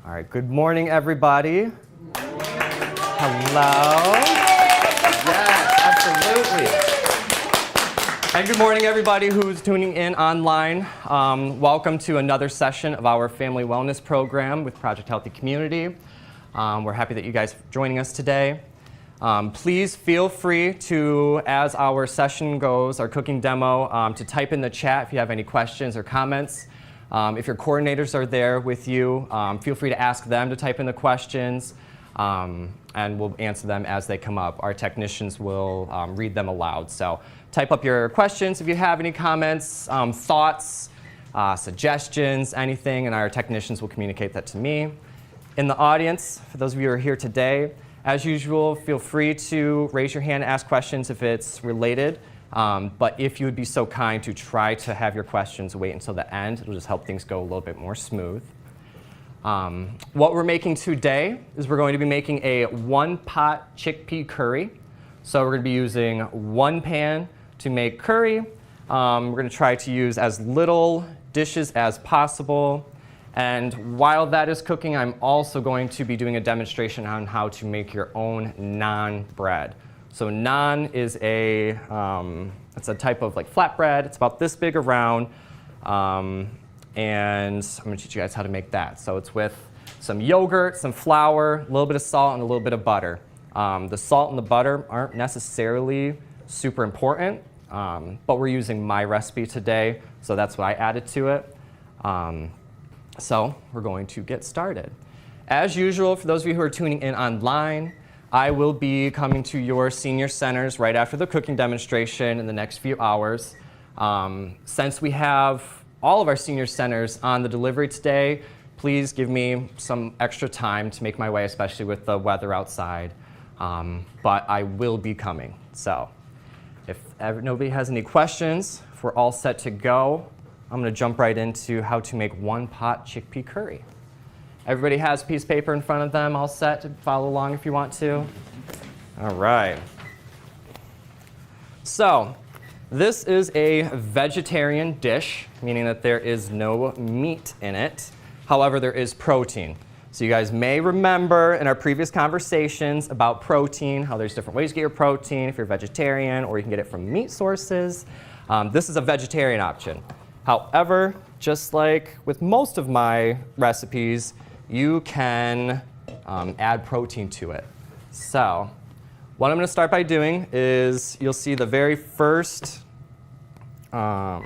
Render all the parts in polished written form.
All right, good morning, everybody. Hello. Yes, absolutely. And good morning, everybody who's tuning in online. Welcome to another session of our Family Wellness Program with Project Healthy Community. We're happy that you guys are joining us today. Please feel free to, as our session goes, our cooking demo, to type in the chat if you have any questions or comments. If your coordinators are there with you, feel free to ask them to type in the questions, and we'll answer them as they come up. Our technicians will read them aloud. So type up your questions if you have any comments, thoughts, suggestions, anything, and our technicians will communicate that to me. In the audience, for those of you who are here today, as usual, feel free to raise your hand and ask questions if it's related. But if you would be so kind to try to have your questions wait until the end, it'll just help things go a little bit more smooth. What we're making today is we're going to be making a one-pot chickpea curry. So we're going to be using one pan to make curry. We're going to try to use as little dishes as possible. And while that is cooking, I'm also going to be doing a demonstration on how to make your own naan bread. So naan is it's a type of like flatbread. It's about this big around, and I'm going to teach you guys how to make that. So it's with some yogurt, some flour, a little bit of salt, and a little bit of butter. The salt and the butter aren't necessarily super important, but we're using my recipe today, so that's what I added to it. So we're going to get started. As usual, for those of you who are tuning in online, I will be coming to your senior centers right after the cooking demonstration in the next few hours. Since we have all of our senior centers on the delivery today, please give me some extra time to make my way, especially with the weather outside. But I will be coming. So if nobody has any questions, if we're all set to go, I'm going to jump right into how to make one-pot chickpea curry. Everybody has a piece of paper in front of them, all set to follow along if you want to. All right. So this is a vegetarian dish, meaning that there is no meat in it. However, there is protein. So you guys may remember in our previous conversations about protein, how there's different ways to get your protein if you're vegetarian, or you can get it from meat sources. This is a vegetarian option. However, just like with most of my recipes, you can add protein to it. So what I'm going to start by doing is you'll see the very first step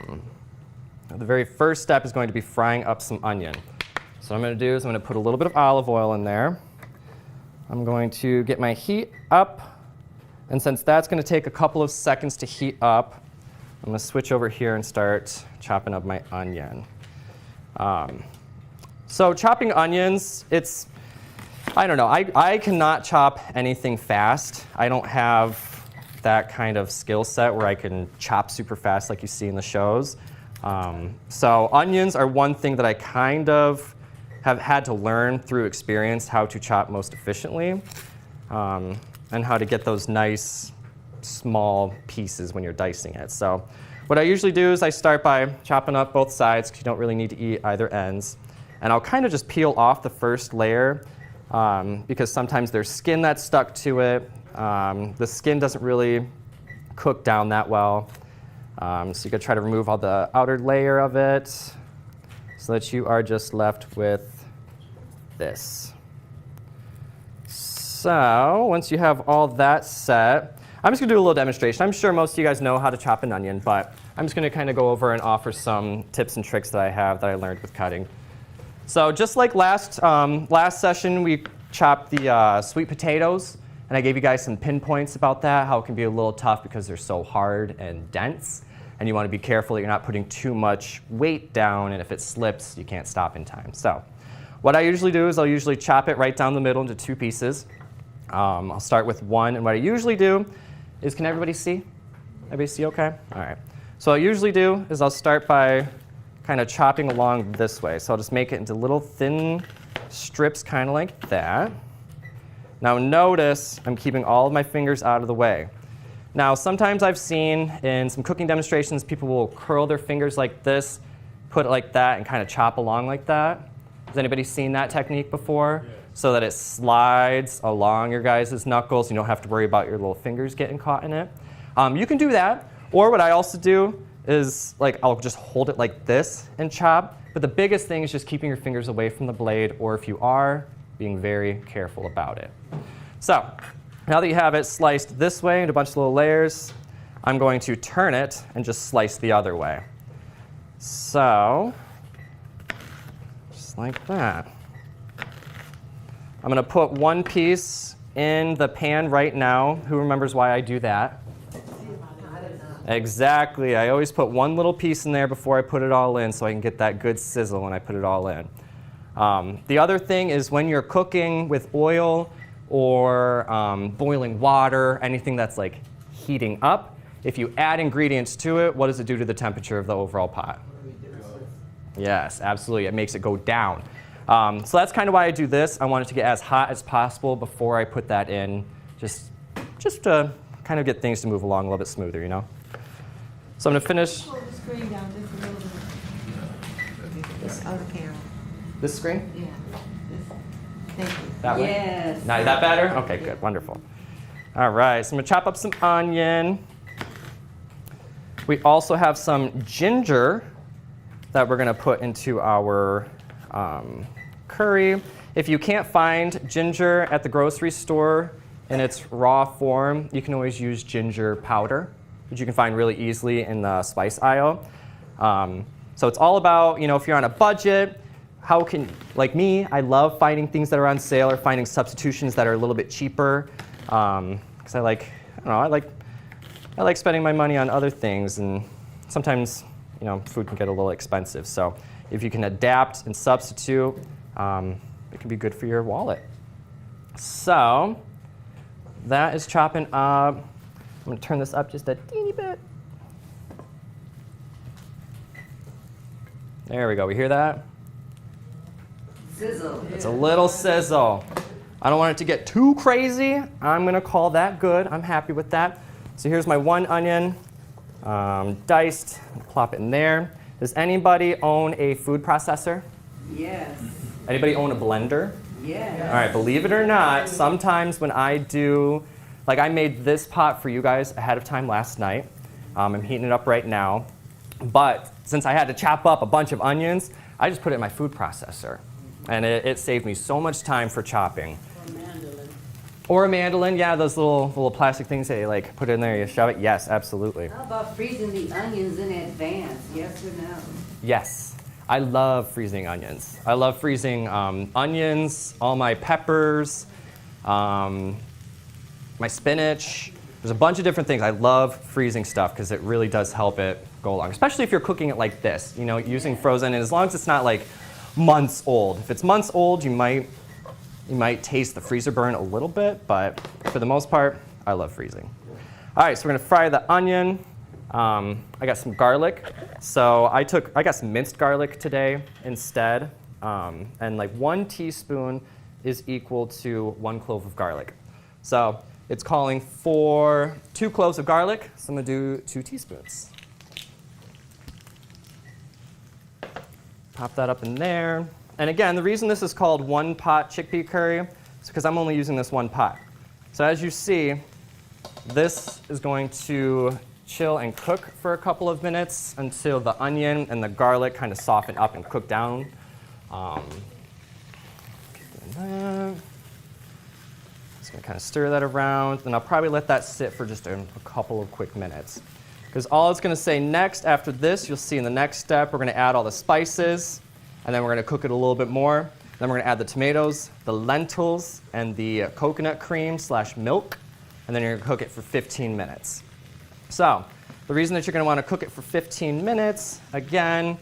is going to be frying up some onion. So what I'm going to do is I'm going to put a little bit of olive oil in there. I'm going to get my heat up, and since that's going to take a couple of seconds to heat up, I'm going to switch over here and start chopping up my onion. So chopping onions, I don't know, I cannot chop anything fast. I don't have that kind of skill set where I can chop super fast like you see in the shows. So onions are one thing that I kind of have had to learn through experience how to chop most efficiently, and how to get those nice small pieces when you're dicing it. So what I usually do is I start by chopping up both sides, because you don't really need to eat either ends. And I'll kind of just peel off the first layer, because sometimes there's skin that's stuck to it. The skin doesn't really cook down that well. So you gotta try to remove all the outer layer of it so that you are just left with this. So once you have all that set, I'm just going to do a little demonstration. I'm sure most of you guys know how to chop an onion, but I'm just going to kind of go over and offer some tips and tricks that I have that I learned with cutting. So just like last session, we chopped the sweet potatoes, and I gave you guys some pinpoints about that, how it can be a little tough because they're so hard and dense, and you want to be careful that you're not putting too much weight down, and if it slips, you can't stop in time. So what I usually do is I'll usually chop it right down the middle into two pieces. I'll start with one, and what I usually do is, can everybody see? Everybody see okay? All right. So what I usually do is I'll start by kind of chopping along this way. So I'll just make it into little thin strips kind of like that. Now notice I'm keeping all of my fingers out of the way. Now sometimes I've seen in some cooking demonstrations people will curl their fingers like this, put it like that, and kind of chop along like that. Has anybody seen that technique before? Yes. So that it slides along your guys' knuckles. You don't have to worry about your little fingers getting caught in it. You can do that, or what I also do is I'll just hold it like this and chop. But the biggest thing is just keeping your fingers away from the blade, or if you are, being very careful about it. So now that you have it sliced this way into a bunch of little layers, I'm going to turn it and just slice the other way. So just like that. I'm going to put one piece in the pan right now. Who remembers why I do that? Exactly. I always put one little piece in there before I put it all in so I can get that good sizzle when I put it all in. The other thing is when you're cooking with oil or boiling water, anything that's heating up, if you add ingredients to it, what does it do to the temperature of the overall pot? Yes, absolutely. It makes it go down. So that's kind of why I do this. I want it to get as hot as possible before I put that in, just to kind of get things to move along a little bit smoother, you know? So I'm going to finish. Pull the screen down just a little bit. This other camera. This screen? Yeah. Thank you. That way? Yes. Now, is that better? Okay, good. Wonderful. All right, so I'm going to chop up some onion. We also have some ginger that we're going to put into our curry. If you can't find ginger at the grocery store in its raw form, you can always use ginger powder, which you can find really easily in the spice aisle. So it's all about, if you're on a budget, like me, I love finding things that are on sale or finding substitutions that are a little bit cheaper. Because I like spending my money on other things, and sometimes, food can get a little expensive. So if you can adapt and substitute, it can be good for your wallet. So that is chopping up. I'm going to turn this up just a teeny bit. There we go. We hear that? Sizzle. It's a little sizzle. I don't want it to get too crazy. I'm going to call that good. I'm happy with that. So here's my one onion, diced. Plop it in there. Does anybody own a food processor? Yes. Anybody own a blender? Yes. All right, believe it or not, sometimes when I do, I made this pot for you guys ahead of time last night. I'm heating it up right now. But since I had to chop up a bunch of onions, I just put it in my food processor. And it saved me so much time for chopping. Or a mandolin, yeah, those little plastic things that you put in there, you shove it. Yes, absolutely. How about freezing the onions in advance? Yes or no? Yes, I love freezing onions. I love freezing onions, all my peppers, my spinach. There's a bunch of different things. I love freezing stuff because it really does help it go along, especially if you're cooking it like this, using frozen, and as long as it's not months old. If it's months old, you might taste the freezer burn a little bit, but for the most part, I love freezing. All right, so we're gonna fry the onion. I got some garlic. So I got some minced garlic today instead. And 1 teaspoon is equal to 1 clove of garlic. So it's calling for 2 cloves of garlic, so I'm gonna do 2 teaspoons. Pop that up in there. And again, the reason this is called one pot chickpea curry is because I'm only using this one pot. So as you see, this is going to chill and cook for a couple of minutes until the onion and the garlic kind of soften up and cook down. Just gonna kind of stir that around, then I'll probably let that sit for just a couple of quick minutes. Because all it's gonna say next after this, you'll see in the next step, we're gonna add all the spices, and then we're gonna cook it a little bit more. Then we're gonna add the tomatoes, the lentils, and the coconut cream / milk, and then you're gonna cook it for 15 minutes. So the reason that you're gonna wanna cook it for 15 minutes, again,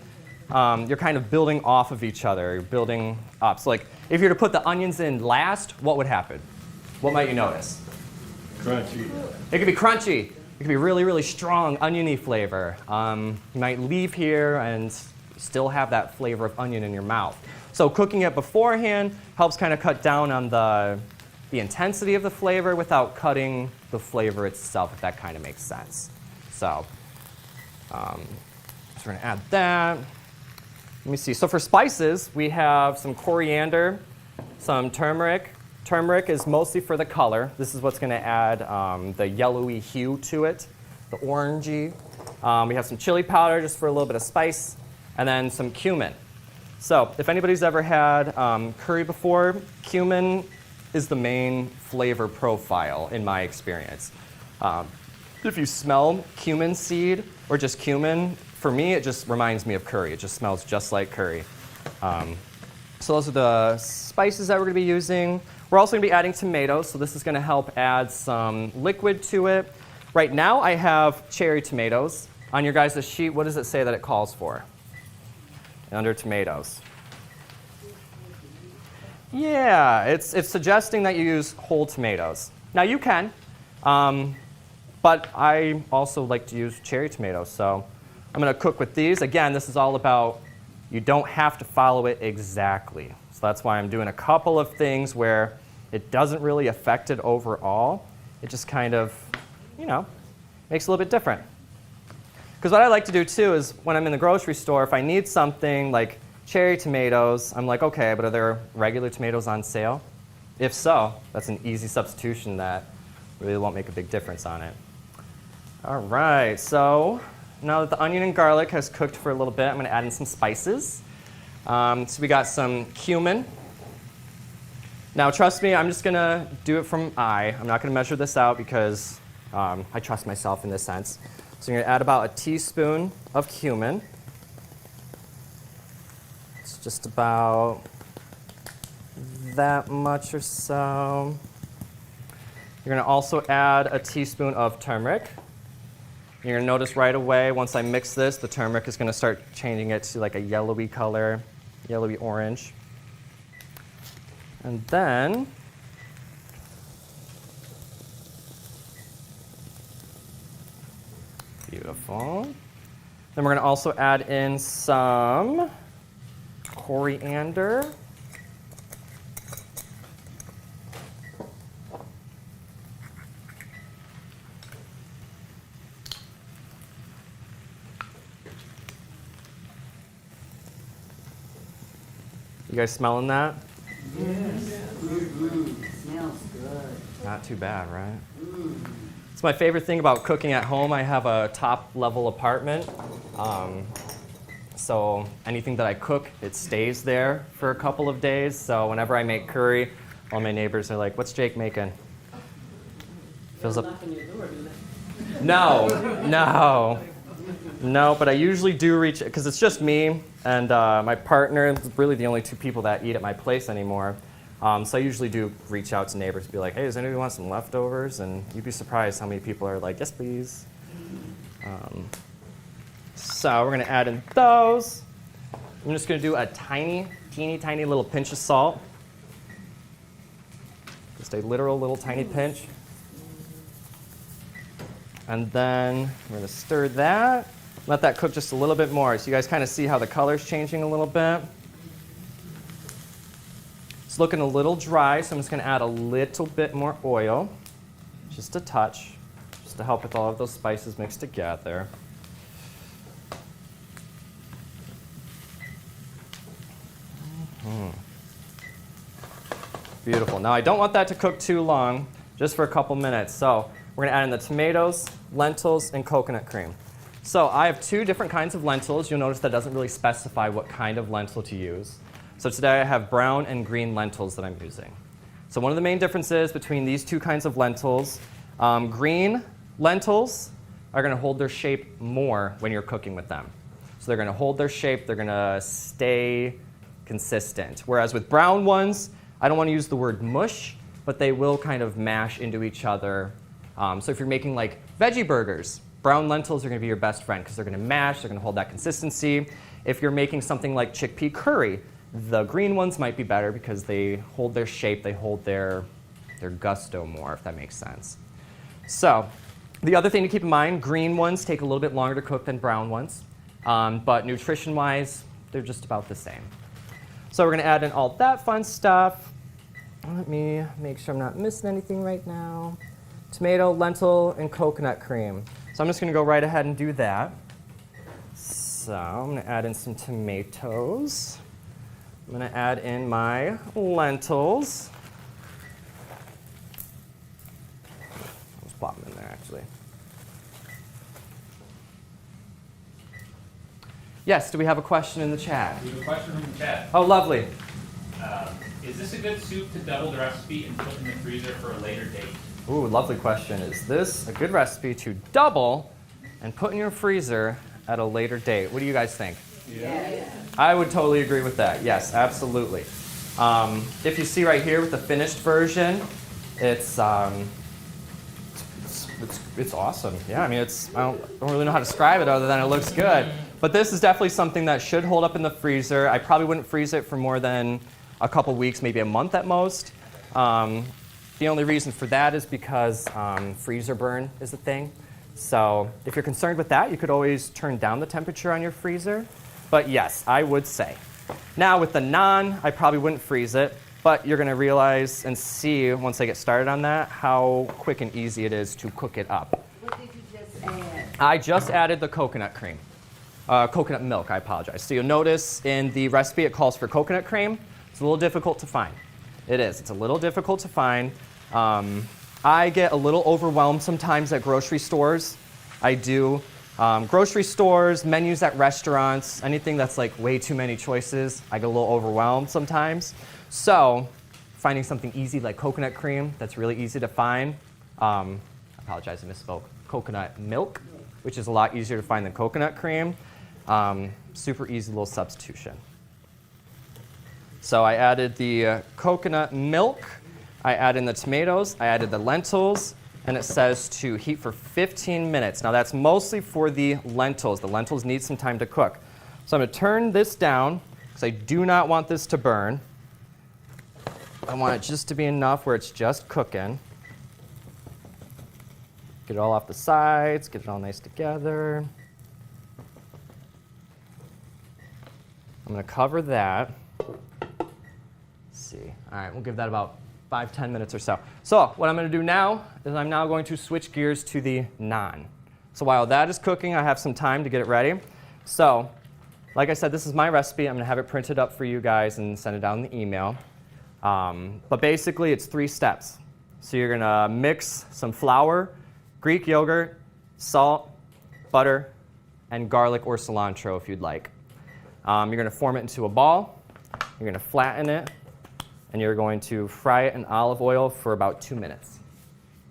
you're kind of building off of each other. You're building up. So if you were to put the onions in last, what would happen? What might you notice? Crunchy. It could be crunchy. It could be really, really strong oniony flavor. You might leave here and still have that flavor of onion in your mouth. So cooking it beforehand helps kind of cut down on the intensity of the flavor without cutting the flavor itself, if that kind of makes sense. So we're going to add that. Let me see. So for spices, we have some coriander, some turmeric. Turmeric is mostly for the color. This is what's going to add the yellowy hue to it, the orangey. We have some chili powder just for a little bit of spice, and then some cumin. So if anybody's ever had curry before, cumin is the main flavor profile in my experience. If you smell cumin seed or just cumin, for me it just reminds me of curry. It just smells just like curry. So those are the spices that we're going to be using. We're also going to be adding tomatoes, so this is going to help add some liquid to it. Right now I have cherry tomatoes. On your guys' sheet, what does it say that it calls for? Under tomatoes. Yeah, it's suggesting that you use whole tomatoes. Now you can, but I also like to use cherry tomatoes, so I'm going to cook with these. Again, this is all about you don't have to follow it exactly. So that's why I'm doing a couple of things where it doesn't really affect it overall. It just kind of, you know, makes it a little bit different. Because what I like to do too is when I'm in the grocery store, if I need something like cherry tomatoes, I'm like, okay, but are there regular tomatoes on sale? If so, that's an easy substitution that really won't make a big difference on it. All right, so now that the onion and garlic has cooked for a little bit, I'm going to add in some spices. So we got some cumin. Now trust me, I'm just going to do it from eye. I'm not going to measure this out because I trust myself in this sense. So I'm going to add about a teaspoon of cumin. It's just about that much or so. You're going to also add a teaspoon of turmeric. You're going to notice right away, once I mix this, the turmeric is going to start changing it to like a yellowy color, yellowy orange. And then beautiful. Then we're going to also add in some coriander. You guys smelling that? Yes. Smells good. Not too bad, right? It's my favorite thing about cooking at home. I have a top-level apartment. So anything that I cook, it stays there for a couple of days. So whenever I make curry, all my neighbors are like, "What's Jake making?" Fills up. No, but I usually do reach, because it's just me and my partner. It's really the only two people that eat at my place anymore. So I usually do reach out to neighbors and be like, "Hey, does anybody want some leftovers?" And you'd be surprised how many people are like, "Yes, please." So we're going to add in those. I'm just going to do a teeny tiny little pinch of salt. Just a literal little tiny pinch. And then we're going to stir that. Let that cook just a little bit more so you guys kind of see how the color's changing a little bit. It's looking a little dry, so I'm just going to add a little bit more oil, just a touch, just to help with all of those spices mixed together. Beautiful. Now I don't want that to cook too long, just for a couple minutes. So we're going to add in the tomatoes, lentils, and coconut cream. So I have two different kinds of lentils. You'll notice that doesn't really specify what kind of lentil to use. So today I have brown and green lentils that I'm using. So one of the main differences between these two kinds of lentils, green lentils are going to hold their shape more when you're cooking with them. So they're going to hold their shape, they're going to stay consistent. Whereas with brown ones, I don't want to use the word mush, but they will kind of mash into each other. So if you're making like veggie burgers, brown lentils are going to be your best friend because they're going to mash, they're going to hold that consistency. If you're making something like chickpea curry, the green ones might be better because they hold their shape, they hold their gusto more, if that makes sense. So the other thing to keep in mind, green ones take a little bit longer to cook than brown ones, but nutrition-wise, they're just about the same. So we're going to add in all that fun stuff. Let me make sure I'm not missing anything right now. Tomato, lentil, and coconut cream. So I'm just going to go right ahead and do that. So I'm going to add in some tomatoes. I'm going to add in my lentils. I'll just plop them in there, actually. Yes, do we have a question in the chat? We have a question from the chat. Oh, lovely. Is this a good soup to double the recipe and put in the freezer for a later date? Ooh, lovely question. Is this a good recipe to double and put in your freezer at a later date? What do you guys think? Yeah. I would totally agree with that. Yes, absolutely. If you see right here with the finished version, it's awesome. Yeah, I mean, I don't really know how to describe it other than it looks good. But this is definitely something that should hold up in the freezer. I probably wouldn't freeze it for more than a couple weeks, maybe a month at most. The only reason for that is because freezer burn is a thing. So if you're concerned with that, you could always turn down the temperature on your freezer. But yes, I would say. Now with the naan, I probably wouldn't freeze it, but you're going to realize and see once I get started on that how quick and easy it is to cook it up. What did you just add? I just added the coconut cream. Coconut milk, I apologize. So you'll notice in the recipe it calls for coconut cream. It's a little difficult to find. It is. It's a little difficult to find. I get a little overwhelmed sometimes at grocery stores. I do. Grocery stores, menus at restaurants, anything that's like way too many choices, I get a little overwhelmed sometimes. So finding something easy like coconut cream that's really easy to find. I apologize, I misspoke. Coconut milk, which is a lot easier to find than coconut cream. Super easy little substitution. So I added the coconut milk, I added in the tomatoes, I added the lentils, and it says to heat for 15 minutes. Now that's mostly for the lentils. The lentils need some time to cook. So I'm going to turn this down because I do not want this to burn. I want it just to be enough where it's just cooking. Get it all off the sides, get it all nice together. I'm going to cover that. Let's see. All right, we'll give that about 5-10 minutes or so. So what I'm going to do now is I'm now going to switch gears to the naan. So while that is cooking, I have some time to get it ready. So like I said, this is my recipe. I'm going to have it printed up for you guys and send it down in the email. But basically, it's 3 steps. So you're going to mix some flour, Greek yogurt, salt, butter, and garlic or cilantro if you'd like. You're going to form it into a ball. You're going to flatten it. And you're going to fry it in olive oil for about 2 minutes.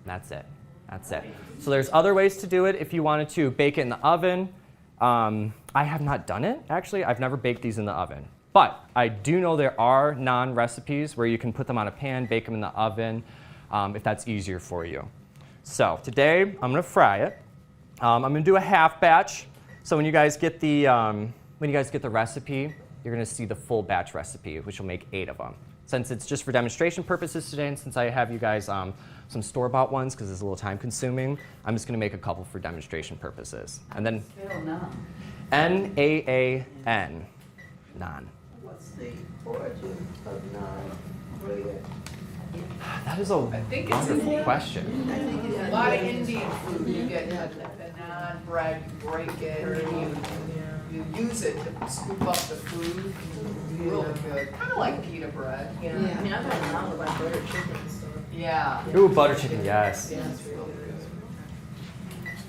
That's it. That's it. So there's other ways to do it if you wanted to bake it in the oven. I have not done it, actually. I've never baked these in the oven. But I do know there are naan recipes where you can put them on a pan, bake them in the oven, if that's easier for you. So today, I'm going to fry it. I'm going to do a half batch. So when you guys get the recipe, you're going to see the full batch recipe, which will make 8 of them. Since it's just for demonstration purposes today, and since I have you guys some store-bought ones because it's a little time-consuming, I'm just going to make a couple for demonstration purposes. And then Spell naan. N-A-A-N, naan. What's the origin of naan bread? That is a wonderful question. I think it A is. lot of Indian food, you get the naan bread, you break it, and you use it to scoop up the food. Really good, kind of like pita bread. Yeah. I mean, I've had naan with like butter chicken and stuff. Yeah. Ooh, butter chicken, yes. Yeah, it's really good.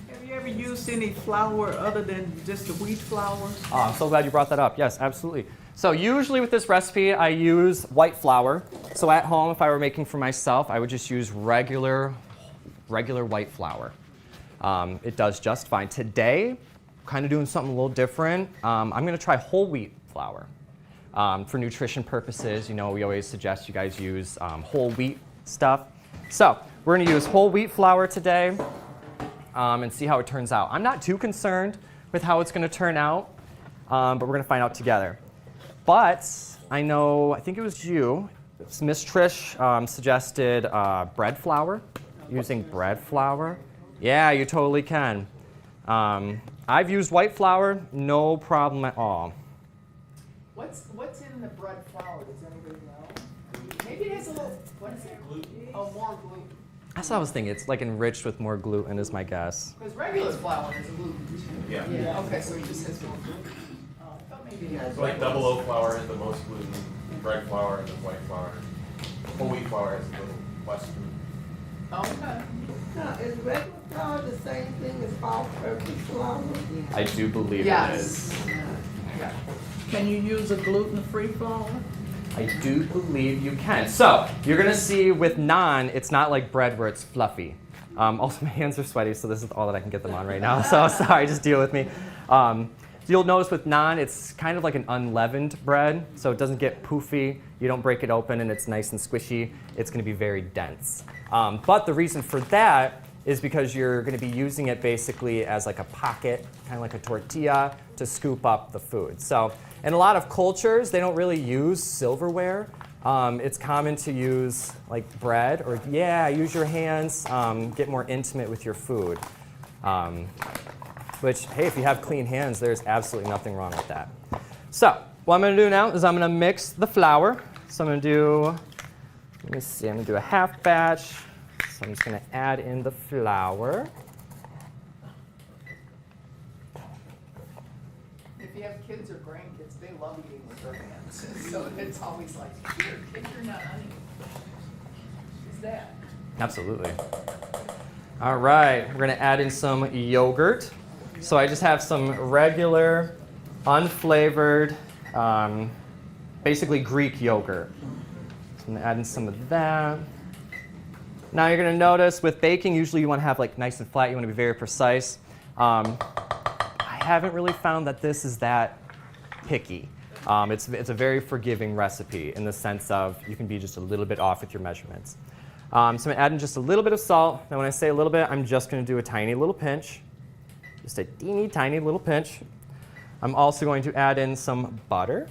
Have you ever used any flour other than just the wheat flour? Oh, I'm so glad you brought that up. Yes, absolutely. So usually with this recipe, I use white flour. So at home, if I were making for myself, I would just use regular white flour. It does just fine. Today, kind of doing something a little different. I'm going to try whole wheat flour. For nutrition purposes, you know, we always suggest you guys use whole wheat stuff. So we're going to use whole wheat flour today and see how it turns out. I'm not too concerned with how it's going to turn out, but we're going to find out together. But I think it was you, Miss Trish, suggested bread flour, using bread flour. Yeah, you totally can. I've used white flour, no problem at all. What's in the bread flour, does anybody know? Maybe it has a little, what is it? Gluten. Oh, more gluten. That's what I was thinking. It's like enriched with more gluten is my guess. Because regular flour has gluten too. Yeah. Okay, so it just has more gluten. Oh, I thought maybe it has. So like double oat flour has the most gluten, bread flour and then white flour. Whole wheat flour has a little less gluten. Okay. Now, is regular flour the same thing as all-purpose flour? I do believe it Yes. is. Yeah. Can you use a gluten-free flour? I do believe you can. So you're gonna see with naan, it's not like bread where it's fluffy. Also, my hands are sweaty, so this is all that I can get them on right now. So sorry, just deal with me. So you'll notice with naan, it's kind of like an unleavened bread, so it doesn't get poofy. You don't break it open, and it's nice and squishy. It's gonna be very dense. But the reason for that is because you're gonna be using it basically as like a pocket, kind of like a tortilla, to scoop up the food. So in a lot of cultures, they don't really use silverware. It's common to use like bread or, use your hands, get more intimate with your food. Which, hey, if you have clean hands, there's absolutely nothing wrong with that. So what I'm gonna do now is I'm gonna mix the flour. So I'm gonna do, let me see, I'm gonna do a half batch. So I'm just gonna add in the flour. If you have kids or grandkids, they love eating with their hands. So it's always like, here, kick your nut, honey. Is that? Absolutely. All right, we're gonna add in some yogurt. So I just have some regular, unflavored, basically Greek yogurt. So I'm gonna add in some of that. Now you're gonna notice with baking, usually you wanna have like nice and flat, you wanna be very precise. I haven't really found that this is that picky. It's a very forgiving recipe in the sense of you can be just a little bit off with your measurements. So I'm gonna add in just a little bit of salt. Now when I say a little bit, I'm just gonna do a tiny little pinch. Just a teeny tiny little pinch. I'm also going to add in some butter.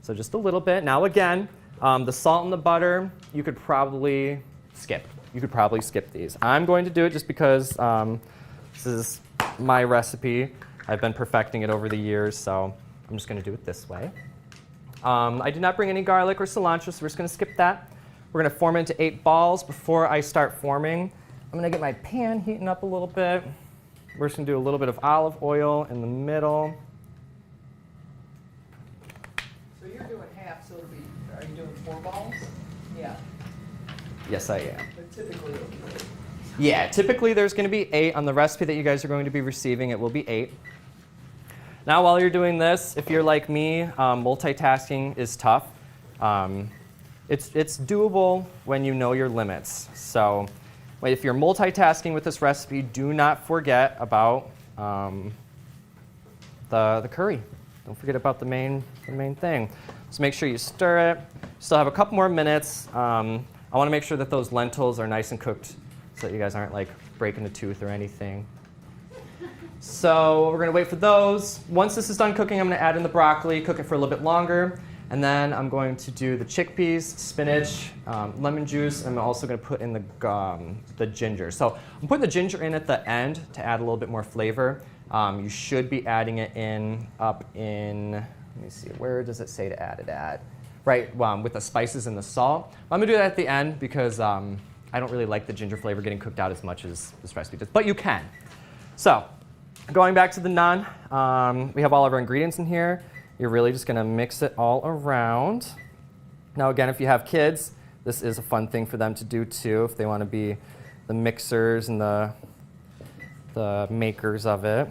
So just a little bit. Now again, the salt and the butter, you could probably skip. You could probably skip these. I'm going to do it just because this is my recipe. I've been perfecting it over the years, so I'm just gonna do it this way. I did not bring any garlic or cilantro, so we're just gonna skip that. We're gonna form it into 8 balls. Before I start forming, I'm gonna get my pan heating up a little bit. We're just gonna do a little bit of olive oil in the middle. So you're doing half, so it'll be, are you doing 4 balls? Yeah, Yes, I am. but typically it'll be 8. Yeah, typically there's going to be 8 on the recipe that you guys are going to be receiving. It will be 8. Now, while you're doing this, if you're like me, multitasking is tough. It's doable when you know your limits. So, if you're multitasking with this recipe, do not forget about the curry. Don't forget about the main thing. So make sure you stir it. Still have a couple more minutes. I want to make sure that those lentils are nice and cooked, so that you guys aren't like breaking a tooth or anything. So we're gonna wait for those. Once this is done cooking, I'm gonna add in the broccoli, cook it for a little bit longer, and then I'm going to do the chickpeas, spinach, lemon juice, and I'm also gonna put in the ginger. So I'm putting the ginger in at the end to add a little bit more flavor. You should be adding it in up in, let me see, where does it say to add it at? Right, with the spices and the salt. I'm gonna do that at the end because I don't really like the ginger flavor getting cooked out as much as this recipe does, but you can. So, going back to the naan, we have all of our ingredients in here. You're really just gonna mix it all around. Now again, if you have kids, this is a fun thing for them to do too, if they wanna be the mixers and the makers of it.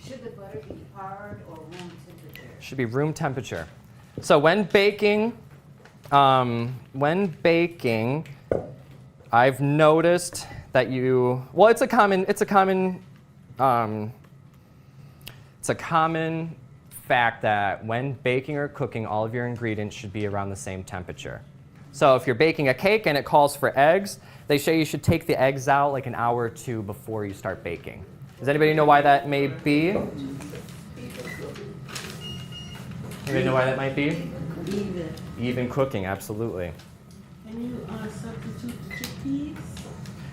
Should the butter be hard or room temperature? Should be room temperature. So when baking, I've noticed that it's a common fact that when baking or cooking, all of your ingredients should be around the same temperature. So if you're baking a cake and it calls for eggs, they say you should take the eggs out like an hour or 2 before you start baking. Does anybody know why that may be? Anybody know why that might be? Even cooking, absolutely. Can you substitute the chickpeas?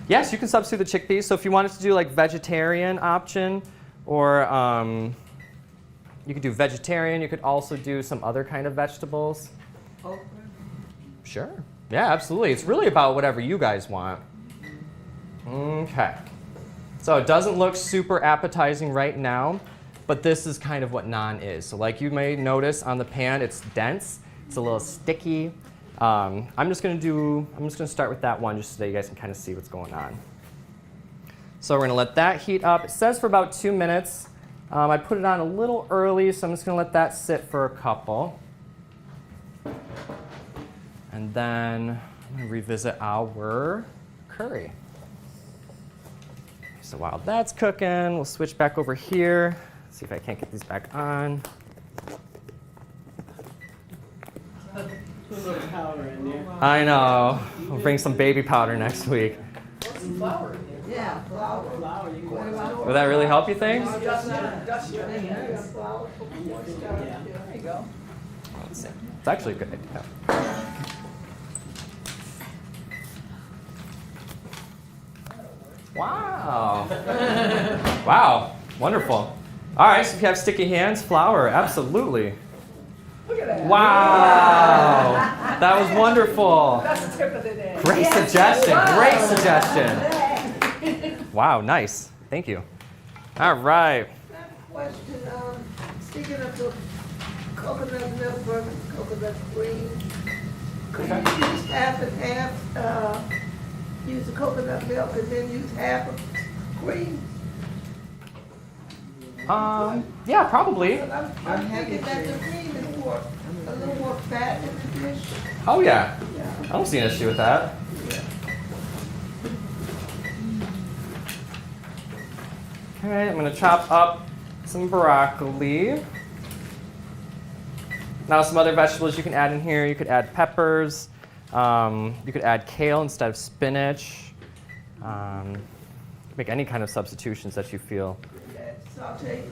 Yes, you can substitute the chickpeas. So if you wanted to do like vegetarian option, or you could do vegetarian, you could also do some other kind of vegetables. Okra? Sure. Yeah, absolutely. It's really about whatever you guys want. Okay. So it doesn't look super appetizing right now, but this is kind of what naan is. So like you may notice on the pan, it's dense. It's a little sticky. I'm just gonna start with that one just so that you guys can kind of see what's going on. So we're gonna let that heat up. It says for about 2 minutes. I put it on a little early, so I'm just gonna let that sit for a couple. And then I'm gonna revisit our curry. So while that's cooking, we'll switch back over here. See if I can't get these back on. Put a little powder in there. I know. We'll bring some baby powder next week. Put some flour in there. Yeah, flour. Flour, you want Will that really help you think? Dust your Yeah, hands. flour for moisture. Yeah. There you go. Let's see. It's actually a good idea. Wow. Wow. Wonderful. All right, so if you have sticky hands, flour, absolutely. Look at that. Wow. That was wonderful. That's the tip of the day. Great suggestion. Great suggestion. Wow, nice. Thank you. All right. I have a question, speaking of the coconut milk versus coconut cream, could you use half and half, use the coconut milk and then use half of cream? Yeah, probably. But I'm thinking that the cream is more, a little more fat in the dish. Oh, yeah. Yeah. I don't see an issue with that. Okay, I'm gonna chop up some broccoli. Now some other vegetables you can add in here. You could add peppers. You could add kale instead of spinach. Make any kind of substitutions that you feel. Saute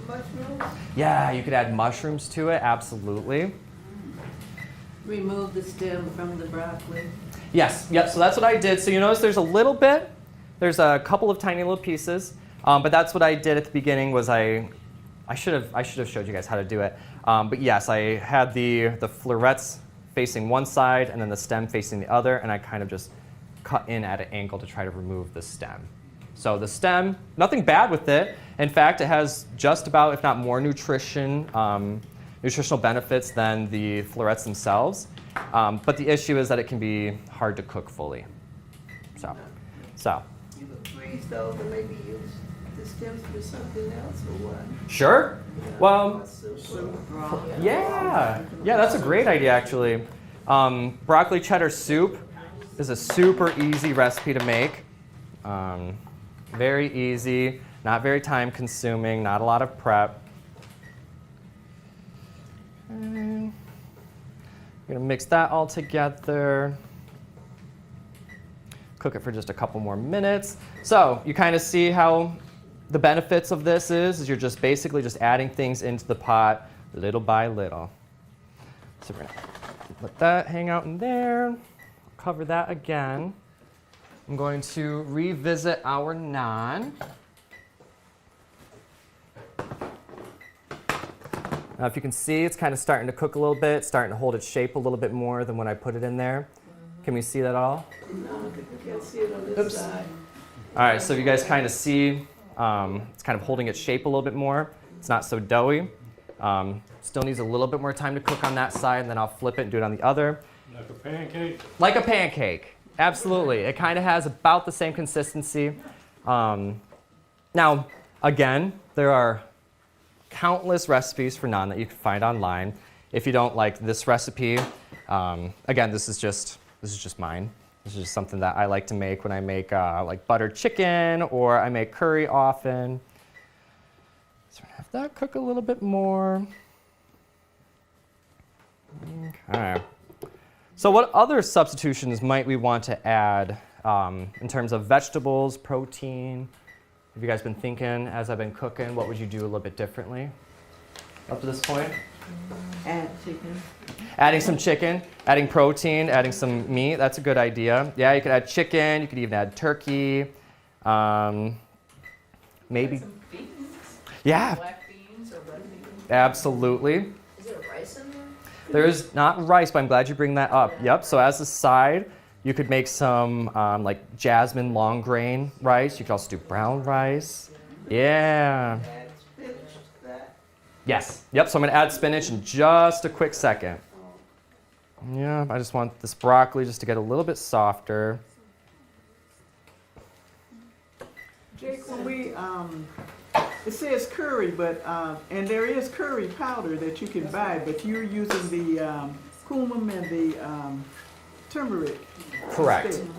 mushrooms. Yeah, you could add mushrooms to it, absolutely. Remove the stem from the broccoli. Yes, yep, so that's what I did. So you notice there's a little bit, there's a couple of tiny little pieces, but that's what I did at the beginning was I should have showed you guys how to do it. But yes, I had the florets facing one side and then the stem facing the other, and I kind of just cut in at an angle to try to remove the stem. So the stem, nothing bad with it. In fact, it has just about, if not more, nutritional benefits than the florets themselves. But the issue is that it can be hard to cook fully. So. You could freeze those and maybe use the stems for something else or what? Sure. Well, Soup. yeah, that's a great idea actually. Broccoli cheddar soup is a super easy recipe to make. Very easy, not very time consuming, not a lot of prep. I'm gonna mix that all together. Cook it for just a couple more minutes. So you kind of see how the benefits of this is you're just basically just adding things into the pot little by little. So we're gonna let that hang out in there. Cover that again. I'm going to revisit our naan. Now if you can see, it's kind of starting to cook a little bit, it's starting to hold its shape a little bit more than when I put it in there. Can we see that all? No, you can't see it on this Oops. side. All right, so you guys kind of see, it's kind of holding its shape a little bit more. It's not so doughy. Still needs a little bit more time to cook on that side, and then I'll flip it and do it on the other. Like a pancake. Like a pancake, absolutely. It kind of has about the same consistency. Now, again, there are countless recipes for naan that you can find online. If you don't like this recipe, again, this is just mine. This is just something that I like to make when I make like buttered chicken or I make curry often. So we're gonna have that cook a little bit more. Okay. So what other substitutions might we want to add in terms of vegetables, protein? Have you guys been thinking as I've been cooking, what would you do a little bit differently up to this point? Add chicken. Adding some chicken, adding protein, adding some meat, that's a good idea. Yeah, you could add chicken, you could even add turkey, maybe. Some beans. Yeah, Black beans or red beans. absolutely. Is there rice in there? There's not rice, but I'm glad you bring that up. Yep, so as a side, you could make some like jasmine long grain rice. You could also do brown rice. Yeah. Add spinach to that. Yes. Yep, so I'm gonna add spinach in just a quick second. Yeah, I just want this broccoli just to get a little bit softer. Jake, when we, it says curry, but, and there is curry powder that you can buy, but you're using the cumin and the turmeric. Correct. instead.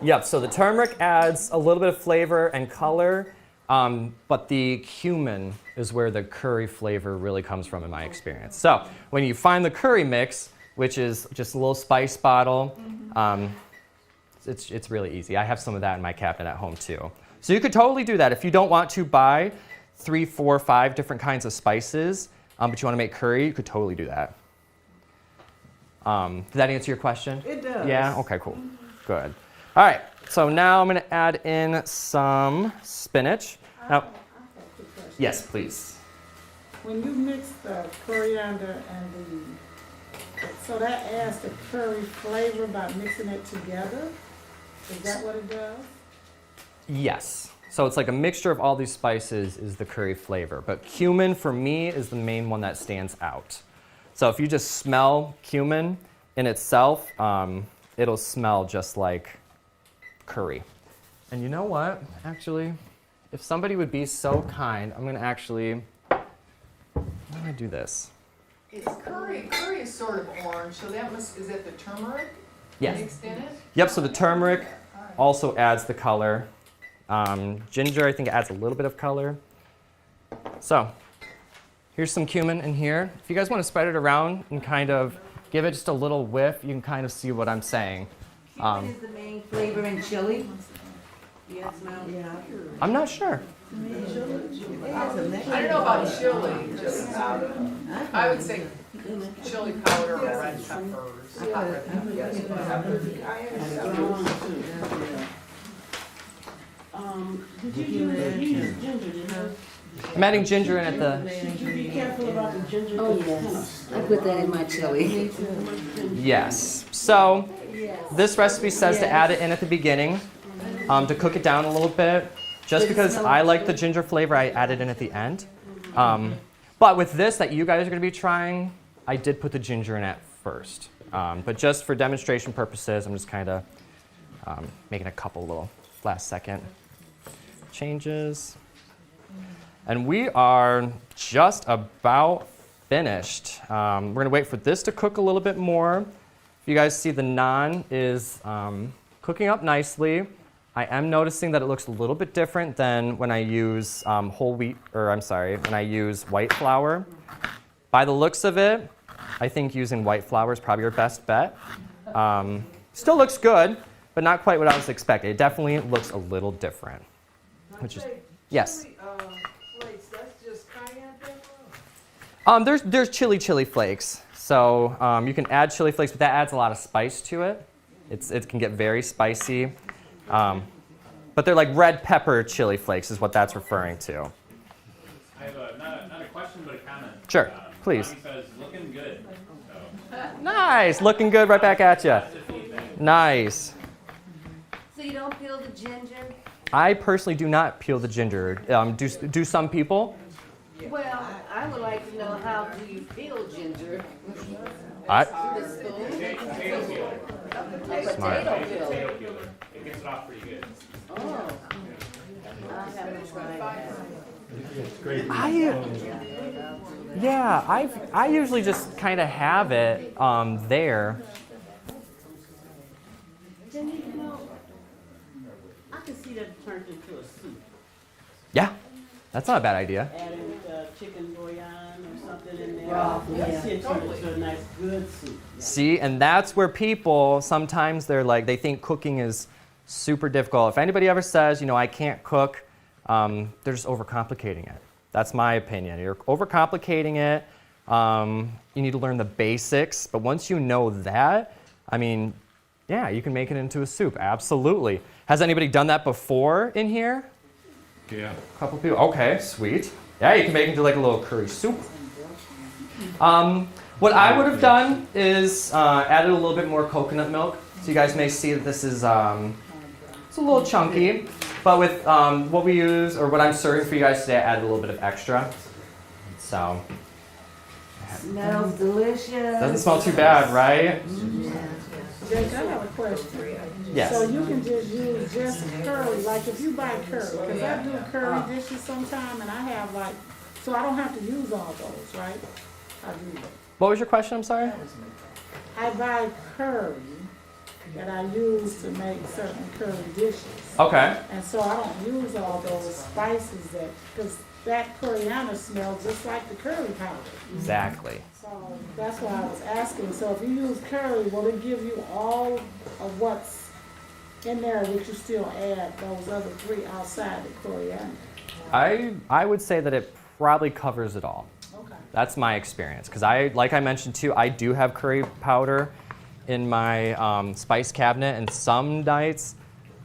Yep, so the turmeric adds a little bit of flavor and color, but the cumin is where the curry flavor really comes from in my experience. So when you find the curry mix, which is just a little spice bottle, it's really easy. I have some of that in my cabinet at home too. So you could totally do that. If you don't want to buy 3, 4, 5 different kinds of spices, but you want to make curry, you could totally do that. Did that answer your question? It does. Yeah? Okay, cool. Good. All right, so now I'm going to add in some spinach. Now, yes, please. When you mix the coriander and so that adds the curry flavor by mixing it together? Is that what it does? Yes. So it's like a mixture of all these spices is the curry flavor. But cumin, for me, is the main one that stands out. So if you just smell cumin in itself, it'll smell just like curry. And you know what? Actually, if somebody would be so kind, I'm going to actually, I'm going to do this. It's curry is sort of orange, so that must, is that the turmeric Yes. mixed in it? Yep, so the turmeric also adds the color. Ginger, I think, adds a little bit of color. So here's some cumin in here. If you guys want to spread it around and kind of give it just a little whiff, you can kind of see what I'm saying. Cumin is the main flavor in chili. Yes, no? I'm not sure. I don't know about chili, just, I would say chili powder or red peppers. Did you use ginger, didn't you? I'm adding ginger in at the, Should you be careful about the ginger? Oh, yes. I put that in my chili. yes. So this recipe says to add it in at the beginning, to cook it down a little bit. Just because I like the ginger flavor, I added in at the end. But with this that you guys are going to be trying, I did put the ginger in at first. But just for demonstration purposes, I'm just kind of making a couple little last second changes. And we are just about finished. We're going to wait for this to cook a little bit more. You guys see the naan is cooking up nicely. I am noticing that it looks a little bit different than when I use when I use white flour. By the looks of it, I think using white flour is probably your best bet. Still looks good, but not quite what I was expecting. It definitely looks a little different. Which is, yes. Flakes, that's just cayenne pepper? There's chili flakes. So you can add chili flakes, but that adds a lot of spice to it. It can get very spicy. But they're like red pepper chili flakes is what that's referring to. I have not a question, but a comment. Sure, please. Tommy says, looking good. So, Nice, looking good right back at you. that's the feedback. Nice. So you don't peel the ginger? I personally do not peel the ginger. Do some people? Well, I would like to know how do you peel ginger? I, The spoon? Potato peeler. Smart. Potato peeler. It gets it off pretty good. Oh. I haven't tried that. I usually just kind of have it there. Then you know, I can see that turned into a soup. Yeah, that's not a bad idea. Adding chicken bouillon or something in there. I see it turn into a nice good soup. See, and that's where people sometimes they think cooking is super difficult. If anybody ever says, I can't cook, they're just overcomplicating it. That's my opinion. You're overcomplicating it. You need to learn the basics, but once you know that, yeah, you can make it into a soup. Absolutely. Has anybody done that before in here? Yeah. A couple people. Okay, sweet. Yeah, you can make it into like a little curry soup. What I would have done is added a little bit more coconut milk. So you guys may see that this is it's a little chunky, but with what we use or what I'm serving for you guys today, I added a little bit of extra. So Smells delicious. doesn't smell too bad, right? Jake, I have a question. Yes. So you can just use just curry, like if you buy curry, because I do curry dishes sometime and I have like, so I don't have to use all those, right? I do. What was your question? I'm sorry. I buy curry that I use to make certain curry dishes. Okay. And so I don't use all those spices that, because that coriander smells just like the curry powder. Exactly. So that's why I was asking. So if you use curry, will it give you all of what's in there, would you still add those other three outside the coriander? I would say that it probably covers it all. Okay. That's my experience, because like I mentioned too, I do have curry powder in my spice cabinet, and some nights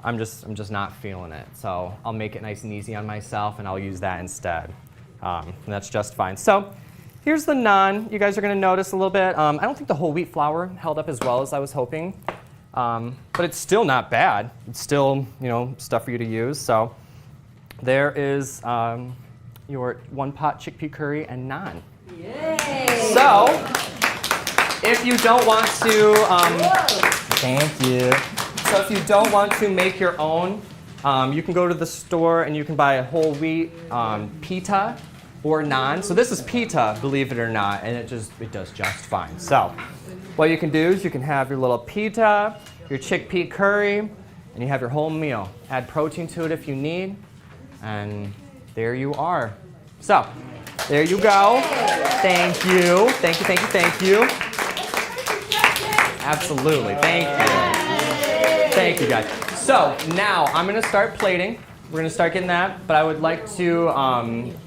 I'm just not feeling it. So I'll make it nice and easy on myself, and I'll use that instead. And that's just fine. So here's the naan. You guys are going to notice a little bit. I don't think the whole wheat flour held up as well as I was hoping, but it's still not bad. It's still, stuff for you to use. So there is your 1-pot chickpea curry and naan. Yay! So if you don't want to, thank you. So if you don't want to make your own, you can go to the store and you can buy a whole wheat pita or naan. So this is pita, believe it or not, and it does just fine. So what you can do is you can have your little pita, your chickpea curry, and you have your whole meal. Add protein to it if you need, and there you are. So there you go. Thank you. Thank you, thank you, thank you. Absolutely. Thank you. Thank you, guys. So now I'm going to start plating. We're going to start getting that, but I would like to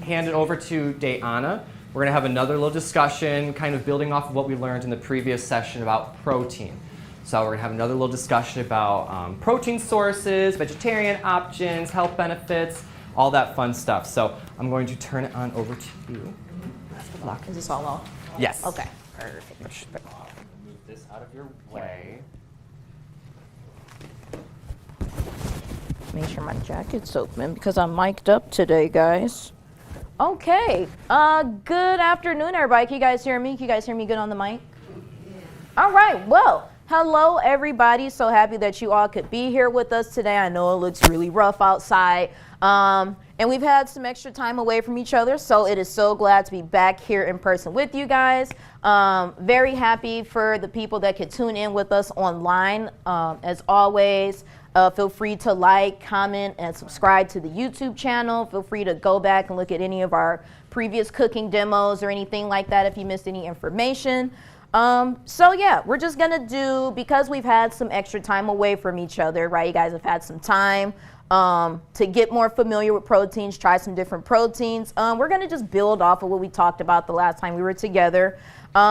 hand it over to Dayana. We're going to have another little discussion, kind of building off of what we learned in the previous session about protein. So we're going to have another little discussion about protein sources, vegetarian options, health benefits, all that fun stuff. So I'm going to turn it on over to you. Good luck. Is this all on? Yes. Okay. Perfect. Move this out of your way. Make sure my jacket's open because I'm mic'd up today, guys. Okay. Good afternoon, everybody. Can you guys hear me? Can you guys hear me good on the mic? All right. Well, hello, everybody. So happy that you all could be here with us today. I know it looks really rough outside. And we've had some extra time away from each other, so it is so glad to be back here in person with you guys. Very happy for the people that could tune in with us online. As always, feel free to like, comment, and subscribe to the YouTube channel. Feel free to go back and look at any of our previous cooking demos or anything like that if you missed any information. So yeah, we're just gonna do, because we've had some extra time away from each other, right? You guys have had some time to get more familiar with proteins, try some different proteins. We're gonna just build off of what we talked about the last time we were together,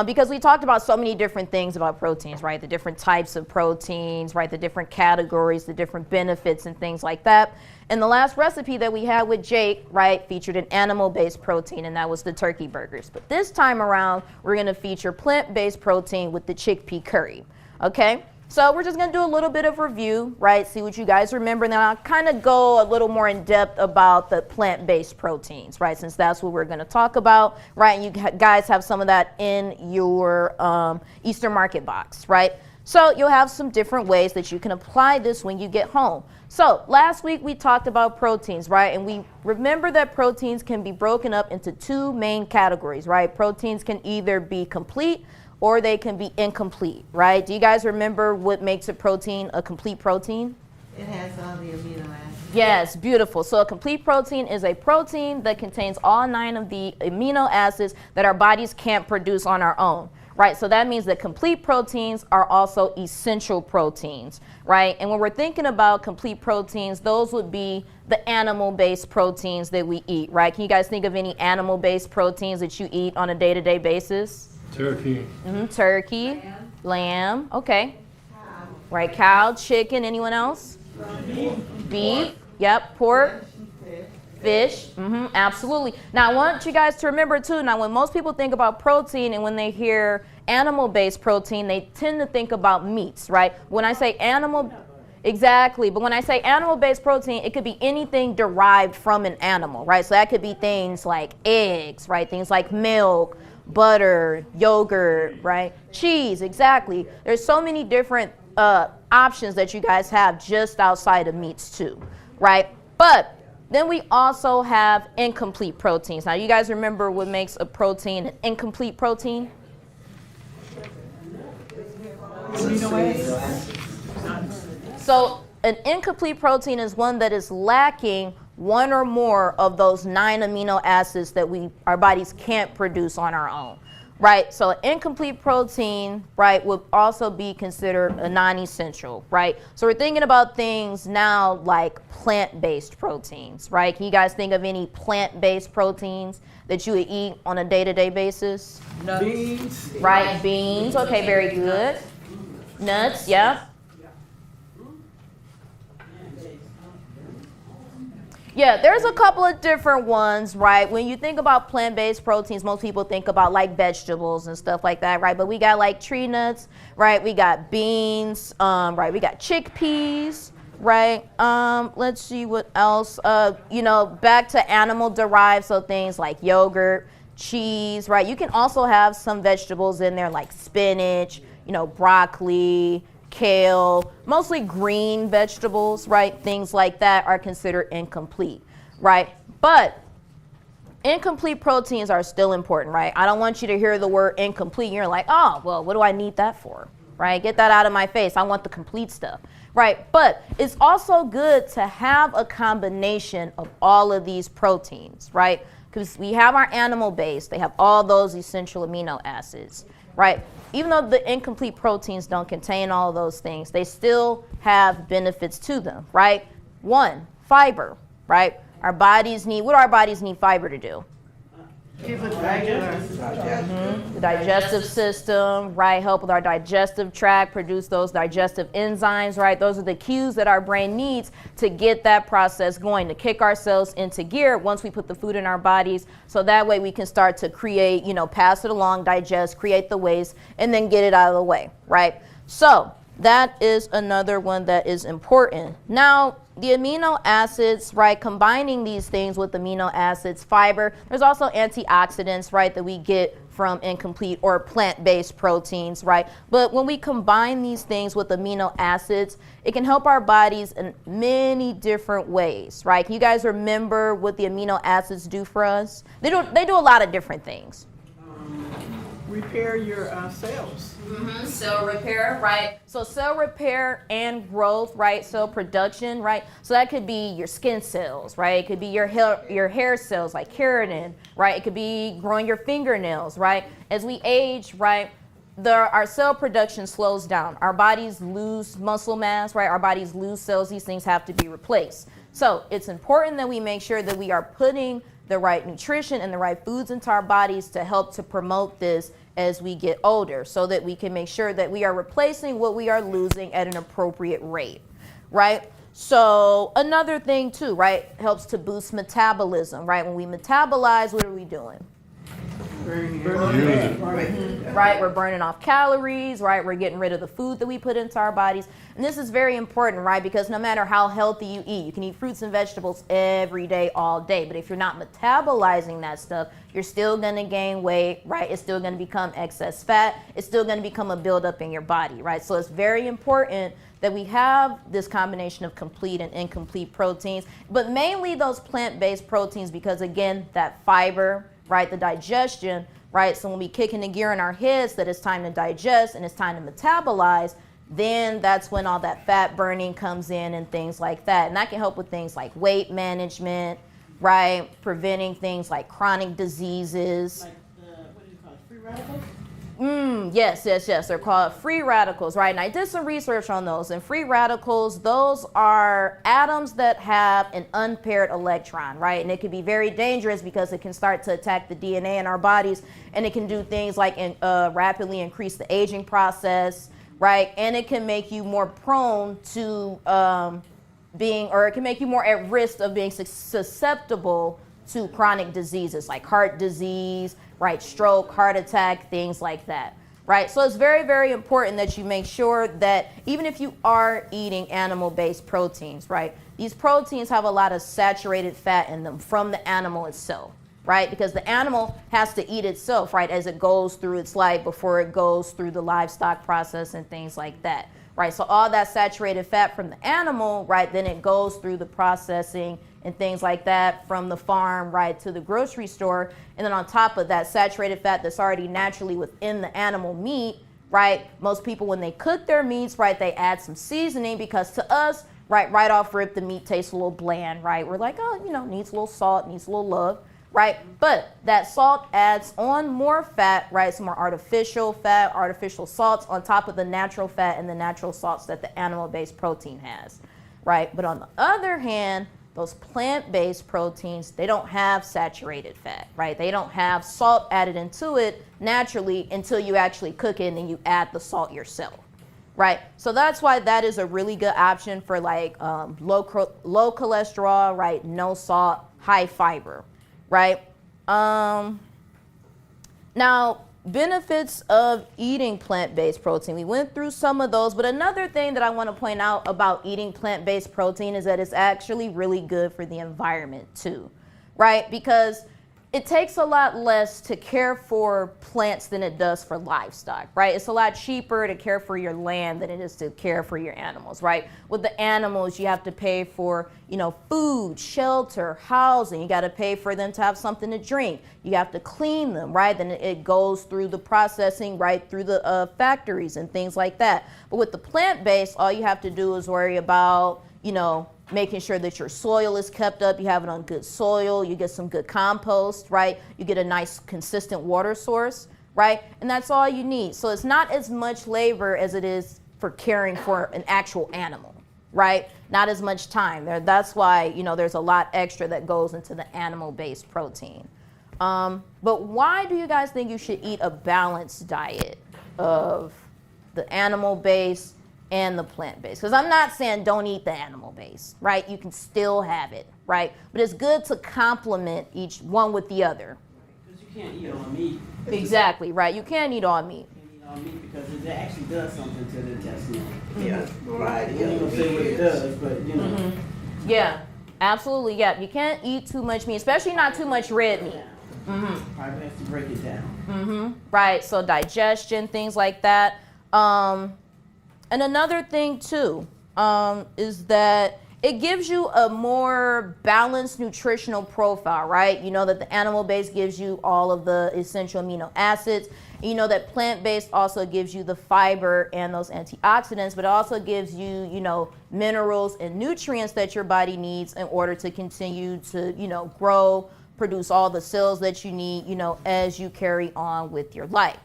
because we talked about so many different things about proteins, right? The different types of proteins, right? The different categories, the different benefits and things like that. And the last recipe that we had with Jake, right, featured an animal-based protein, and that was the turkey burgers. But this time around, we're gonna feature plant-based protein with the chickpea curry, okay? So we're just gonna do a little bit of review, right? See what you guys remember, and then I'll kind of go a little more in depth about the plant-based proteins, right? Since that's what we're gonna talk about, right? And you guys have some of that in your Easter Market box, right? So you'll have some different ways that you can apply this when you get home. So last week we talked about proteins, right? And we remember that proteins can be broken up into two main categories, right? Proteins can either be complete or they can be incomplete, right? Do you guys remember what makes a protein a complete protein? It has all the amino acids. Yes, beautiful. So a complete protein is a protein that contains all 9 of the amino acids that our bodies can't produce on our own, right? So that means that complete proteins are also essential proteins, right? And when we're thinking about complete proteins, those would be the animal-based proteins that we eat, right? Can you guys think of any animal-based proteins that you eat on a day-to-day basis? Turkey. Turkey, lamb, okay. Right, cow, chicken, anyone else? Beef, yep, pork, Fish, absolutely. Now I want you guys to remember too, now when most people think about protein and when they hear animal-based protein, they tend to think about meats, right? When I say animal, exactly, but when I say animal-based protein, it could be anything derived from an animal, right? So that could be things like eggs, right? Things like milk, butter, yogurt, right? Cheese, exactly. There's so many different options that you guys have just outside of meats too, right? But then we also have incomplete proteins. Now, you guys remember what makes a protein an incomplete protein? So an incomplete protein is one that is lacking one or more of those 9 amino acids that our bodies can't produce on our own, right? So an incomplete protein, right, would also be considered a non-essential, right? So we're thinking about things now like plant-based proteins, right? Can you guys think of any plant-based proteins that you would eat on a day-to-day basis? Beans. Right, beans, okay, very good. Nuts, yeah. Yeah, there's a couple of different ones, right? When you think about plant-based proteins, most people think about like vegetables and stuff like that, right? But we got like tree nuts, right? We got beans, right? We got chickpeas, right? Let's see what else. Back to animal derived, so things like yogurt, cheese, right? You can also have some vegetables in there like spinach, broccoli, kale, mostly green vegetables, right? Things like that are considered incomplete, right? But incomplete proteins are still important, right? I don't want you to hear the word incomplete and you're like, oh, well, what do I need that for, right? Get that out of my face. I want the complete stuff, right? But it's also good to have a combination of all of these proteins, right? Because we have our animal base, they have all those essential amino acids, right? Even though the incomplete proteins don't contain all of those things, they still have benefits to them, right? 1, fiber, right? What do our bodies need fiber to do? Keep it digestive. The digestive system, right? Help with our digestive tract, produce those digestive enzymes, right? Those are the cues that our brain needs to get that process going, to kick ourselves into gear once we put the food in our bodies. So that way we can start to create, pass it along, digest, create the waste, and then get it out of the way, right? So that is another one that is important. Now, the amino acids, right, combining these things with amino acids, fiber, there's also antioxidants, right, that we get from incomplete or plant-based proteins, right? But when we combine these things with amino acids, it can help our bodies in many different ways, right? Can you guys remember what the amino acids do for us? They do a lot of different things. Repair your cells. Cell repair, right? So cell repair and growth, right? Cell production, right? So that could be your skin cells, right? It could be your hair cells like keratin, right? It could be growing your fingernails, right? As we age, right, our cell production slows down. Our bodies lose muscle mass, right? Our bodies lose cells. These things have to be replaced. So it's important that we make sure that we are putting the right nutrition and the right foods into our bodies to help to promote this as we get older, so that we can make sure that we are replacing what we are losing at an appropriate rate, right? So another thing too, right, helps to boost metabolism, right? When we metabolize, what are we doing? Right, we're burning off calories, right? We're getting rid of the food that we put into our bodies. And this is very important, right? Because no matter how healthy you eat, you can eat fruits and vegetables every day, all day. But if you're not metabolizing that stuff, you're still going to gain weight, right? It's still going to become excess fat. It's still going to become a buildup in your body, right? So it's very important that we have this combination of complete and incomplete proteins, but mainly those plant-based proteins because, again, that fiber, right, the digestion, right? So when we kick into gear in our heads that it's time to digest and it's time to metabolize, then that's when all that fat burning comes in and things like that. And that can help with things like weight management, right? Preventing things like chronic diseases. Like what do you call it, free radicals? Yes. They're called free radicals, right? And I did some research on those. And free radicals, those are atoms that have an unpaired electron, right? And it can be very dangerous because it can start to attack the DNA in our bodies, and it can do things like rapidly increase the aging process, right? And it can make you more prone to or it can make you more at risk of being susceptible to chronic diseases like heart disease, right, stroke, heart attack, things like that, right? So it's very, very important that you make sure that even if you are eating animal-based proteins, right, these proteins have a lot of saturated fat in them from the animal itself, right? Because the animal has to eat itself, right, as it goes through its life before it goes through the livestock process and things like that, right? So all that saturated fat from the animal, right, then it goes through the processing and things like that from the farm, right, to the grocery store. And then on top of that saturated fat that's already naturally within the animal meat, right, most people when they cook their meats, right, they add some seasoning because to us, right off rip, the meat tastes a little bland, right? We're like, oh, needs a little salt, needs a little love, right? But that salt adds on more fat, right? Some more artificial fat, artificial salts on top of the natural fat and the natural salts that the animal-based protein has, right? But on the other hand, those plant-based proteins, they don't have saturated fat, right? They don't have salt added into it naturally until you actually cook it and then you add the salt yourself, right? So that's why that is a really good option for like low cholesterol, right? No salt, high fiber, right? Now, benefits of eating plant-based protein. We went through some of those, but another thing that I want to point out about eating plant-based protein is that it's actually really good for the environment too, right? Because it takes a lot less to care for plants than it does for livestock, right? It's a lot cheaper to care for your land than it is to care for your animals, right? With the animals, you have to pay for, food, shelter, housing. You got to pay for them to have something to drink. You have to clean them, right? Then it goes through the processing, right, through the factories and things like that. But with the plant-based, all you have to do is worry about, making sure that your soil is kept up, you have it on good soil, you get some good compost, right? You get a nice consistent water source, right? And that's all you need. So it's not as much labor as it is for caring for an actual animal, right? Not as much time. That's why, there's a lot extra that goes into the animal-based protein. But why do you guys think you should eat a balanced diet of the animal-based and the plant-based? Because I'm not saying don't eat the animal-based, right? You can still have it, right? But it's good to complement each one with the other. Because you can't eat all meat. Exactly, right? You can't eat all meat. You can't eat all meat because it actually does something to the intestine. Yeah, right. I ain't gonna say what it does, but Yeah, absolutely, yeah. You can't eat too much meat, especially not too much red meat. Probably has to break it down. Right, so digestion, things like that. And another thing too is that it gives you a more balanced nutritional profile, right? You know that the animal-based gives you all of the essential amino acids. You know that plant-based also gives you the fiber and those antioxidants, but it also gives you, minerals and nutrients that your body needs in order to continue to, grow, produce all the cells that you need, as you carry on with your life.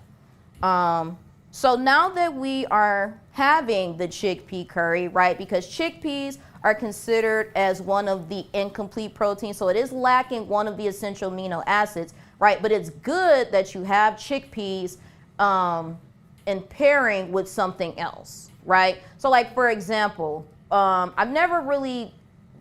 So now that we are having the chickpea curry, right, because chickpeas are considered as one of the incomplete proteins, so it is lacking one of the essential amino acids, right, but it's good that you have chickpeas in pairing with something else, right? So like, for example, I've never really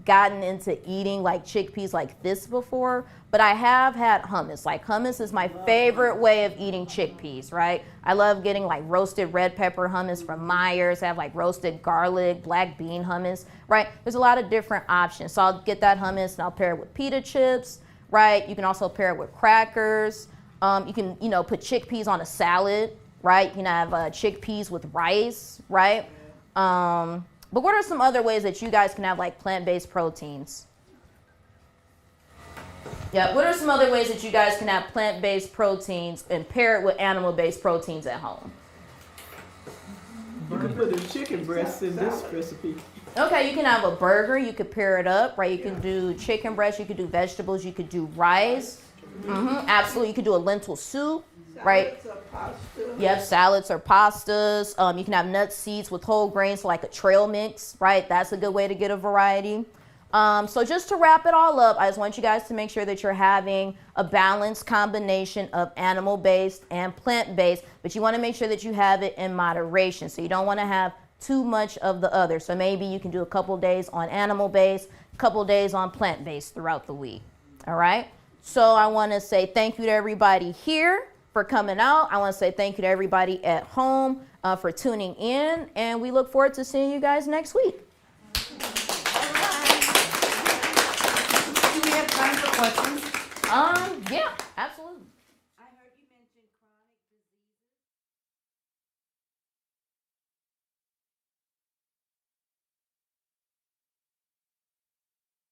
gotten into eating like chickpeas like this before, but I have had hummus. Like hummus is my favorite way of eating chickpeas, right? I love getting like roasted red pepper hummus from Myers. I have like roasted garlic, black bean hummus, right? There's a lot of different options. So I'll get that hummus and I'll pair it with pita chips, right? You can also pair it with crackers. You can, put chickpeas on a salad, right? You can have chickpeas with rice, right? But what are some other ways that you guys can have like plant-based proteins? Yeah, what are some other ways that you guys can have plant-based proteins and pair it with animal-based proteins at home? You can put a chicken breast in this recipe. Okay, you can have a burger, you could pair it up, right? You can do chicken breast, you could do vegetables, you could do rice. Absolutely, you could do a lentil soup, right? Salads or pasta. Yep, salads or pastas. You can have nuts, seeds with whole grains, so like a trail mix, right? That's a good way to get a variety. So just to wrap it all up, I just want you guys to make sure that you're having a balanced combination of animal-based and plant-based, but you want to make sure that you have it in moderation. So you don't want to have too much of the other. So maybe you can do a couple days on animal-based, a couple days on plant-based throughout the week. All right? So I want to say thank you to everybody here for coming out. I want to say thank you to everybody at home for tuning in, and we look forward to seeing you guys next week. Do we have time for questions? Yeah, absolutely.